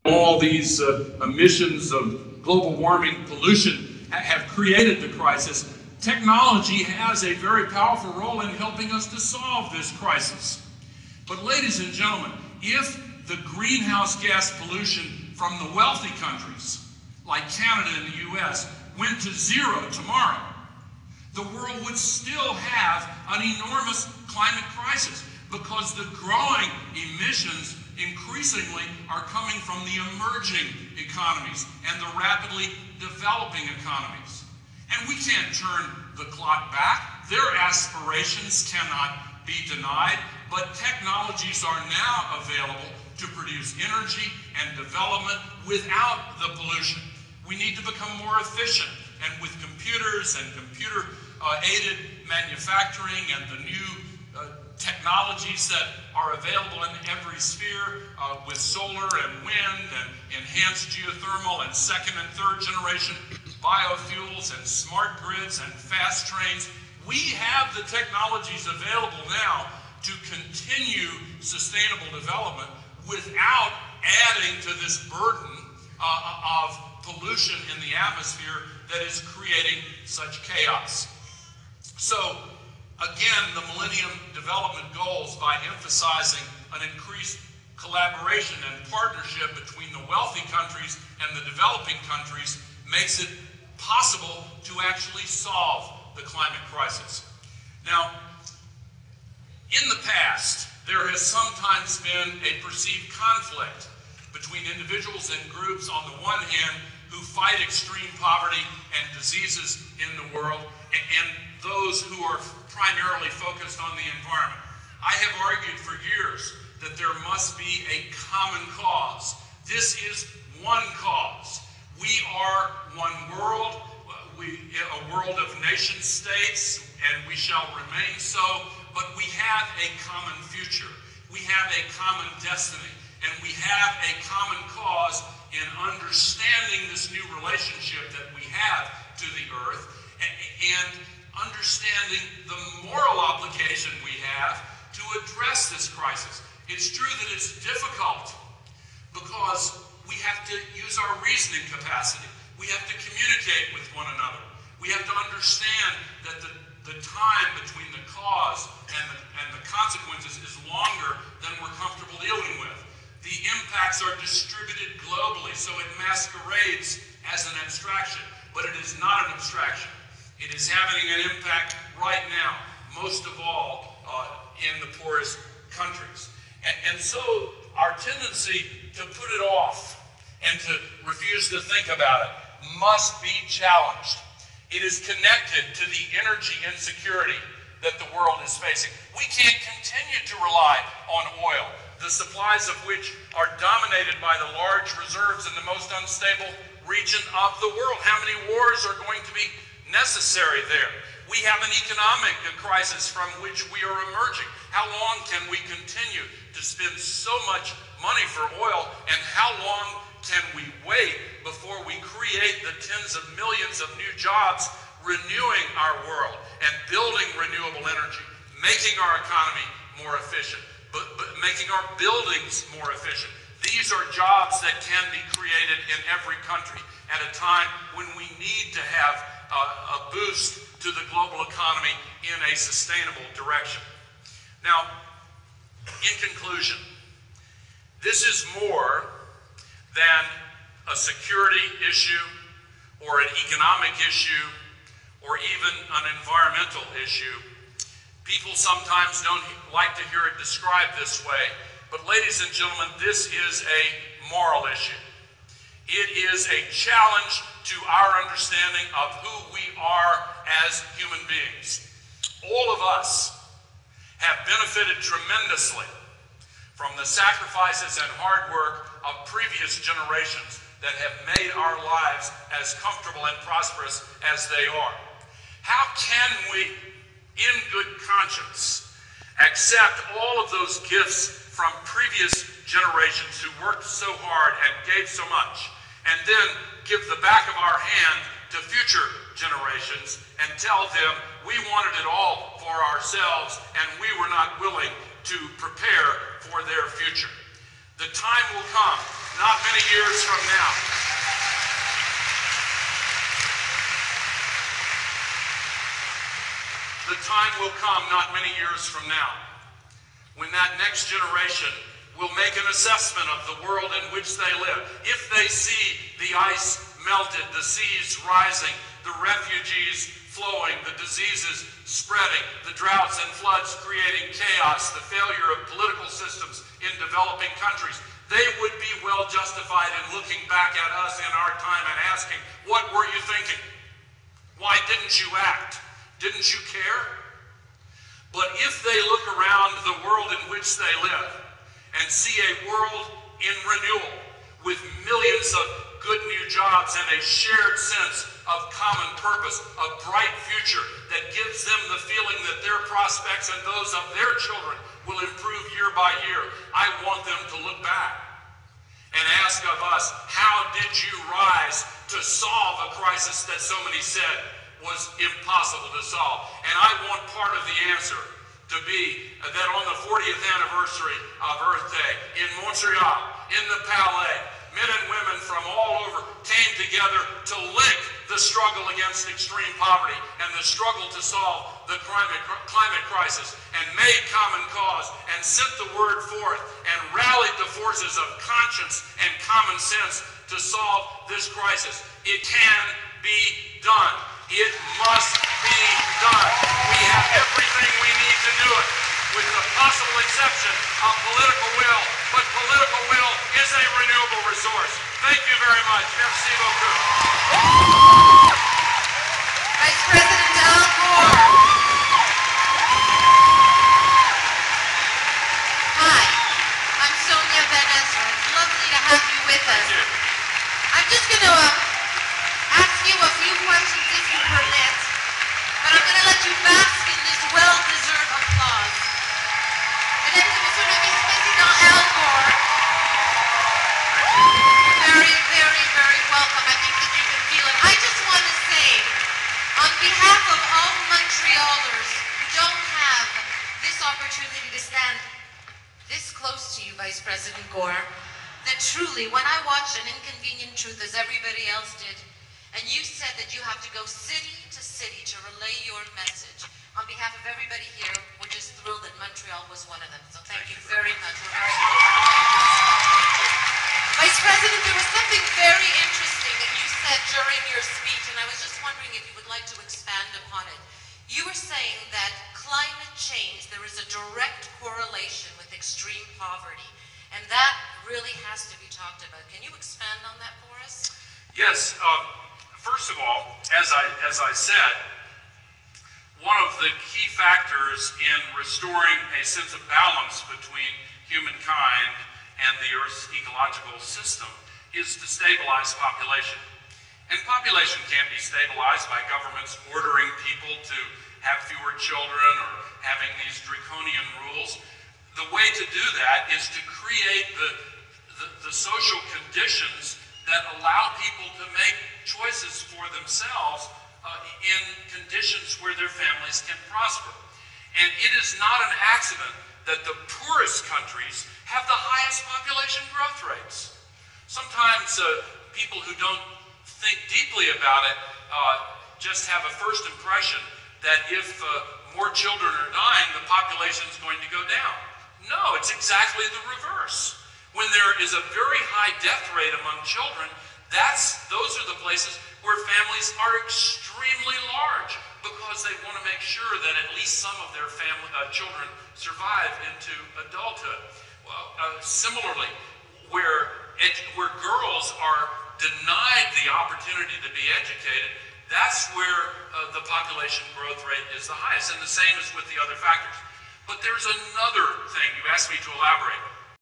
All these emissions of global warming pollution have created the crisis. Technology has a very powerful role in helping us to solve this crisis. But ladies and gentlemen, if the greenhouse gas pollution from the wealthy countries, like Canada and the US, went to zero tomorrow, the world would still have an enormous climate crisis, because the growing emissions increasingly are coming from the emerging economies and the rapidly developing economies. And we can't turn the clock back. Their aspirations cannot be denied, but technologies are now available to produce energy and development without the pollution. We need to become more efficient, and with computers and computer-aided manufacturing and the new technologies that are available in every sphere, with solar and wind and enhanced geothermal and second and third generation biofuels and smart grids and fast trains, we have the technologies available now to continue sustainable development without adding to this burden of pollution in the atmosphere that is creating such chaos. So, again, the Millennium Development Goals, by emphasizing an increased collaboration and partnership between the wealthy countries and the developing countries, makes it possible to actually solve the climate crisis. Now, in the past, there has sometimes been a perceived conflict between individuals and groups on the one hand who fight extreme poverty and diseases in the world, and those who are primarily focused on the environment. I have argued for years that there must be a common cause. This is one cause. We are one world, a world of nation states, and we shall remain so, but we have a common future. We have a common destiny, and we have a common cause in understanding this new relationship that we have to the earth, and understanding the moral obligation we have to address this crisis. It's true that it's difficult because we have to use our reasoning capacity. We have to communicate with one another. We have to understand that the time between the cause and the consequences is longer than we're comfortable dealing with. The impacts are distributed globally, so it masquerades as an abstraction, but it is not an abstraction. It is having an impact right now, most of all in the poorest countries. And so our tendency to put it off and to refuse to think about it must be challenged. It is connected to the energy insecurity that the world is facing. We can't continue to rely on oil, the supplies of which are dominated by the large reserves in the most unstable region of the world. How many wars are going to be necessary there? We have an economic crisis from which we are emerging. How long can we continue to spend so much money for oil, and how long can we wait before we create the tens of millions of new jobs renewing our world and building renewable energy, making our economy more efficient, but making our buildings more efficient? These are jobs that can be created in every country at a time when we need to have a boost to the global economy in a sustainable direction. Now, in conclusion, this is more than a security issue or an economic issue or even an environmental issue. People sometimes don't like to hear it described this way, but ladies and gentlemen, this is a moral issue. It is a challenge to our understanding of who we are as human beings. All of us have benefited tremendously from the sacrifices and hard work of previous generations that have made our lives as comfortable and prosperous as they are. How can we, in good conscience, accept all of those gifts from previous generations who worked so hard and gave so much, and then give the back of our hand to future generations and tell them we wanted it all for ourselves and we were not willing to prepare for their future? The time will come, not not many years from now. The time will come not many years from now when that next generation will make an assessment of the world in which they live. If they see the ice melted, the seas rising, the refugees flowing, the diseases spreading, the droughts and floods creating chaos, the failure of political systems in developing countries, they would be well justified in looking back at us in our time and asking, what were you thinking? Why didn't you act? Didn't you care? But if they look around the world in which they live and see a world in renewal with millions of good new jobs and a shared sense of common purpose, a bright future that gives them the feeling that their prospects and those of their children will improve year by year, I want them to look back and ask of us, how did you rise to solve a crisis that so many said was impossible to solve? And I want part of the answer to be that on the 40th anniversary of Earth Day in Montreal, in the Palais, men and women from all over came together to link the struggle against extreme poverty and the struggle to solve the climate crisis, and made common cause and sent the word forth and rallied the forces of conscience and common sense to solve this crisis. It can be done. It must be done. We have everything we need to do it, with the possible exception of political will. But political will is a renewable resource. Thank you very much. Merci beaucoup. Vice President Gore. Hi, I'm Sonia Van Ezra. It's lovely to have you with us. I'm just going to ask you a few questions if you permit, but I'm going to let you bask in this well-deserved applause. Mesdames et messieurs, le vice-président Al Gore. Very, very, very welcome. I think that you can feel it. I just want to say, on behalf of all Montrealers who don't have this opportunity to stand this close to you, Vice President Gore, that truly, when I watched An Inconvenient Truth, as everybody else did, and you said that you have to go city to city to relay your message, on behalf of everybody here, we're just thrilled that Montreal was one of them. So thank you very much. We're very Vice President, there was something very interesting that you said during your speech, and I was just wondering if you would like to expand upon it. You were saying that climate change, there is a direct correlation with extreme poverty, and that really has to be talked about. Can you expand on that for us? Yes. First of all, as I said, one of the key factors in restoring a sense of balance between humankind and the Earth's ecological system is to stabilize population. And population can't be stabilized by governments ordering people to have fewer children or having these draconian rules. The way to do that is to create the social conditions that allow people to make choices for themselves in conditions where their families can prosper. And it is not an accident that the poorest countries have the highest population growth rates. Sometimes people who don't think deeply about it just have a first impression that if more children are dying, the population is going to go down. No, it's exactly the reverse. When there is a very high death rate among children, those are the places where families are extremely large, because they want to make sure that at least some of their children survive into adulthood. Well, similarly, where girls are denied the opportunity to be educated, that's where the population growth rate is the highest, and the same is with the other factors. But there's another thing you asked me to elaborate.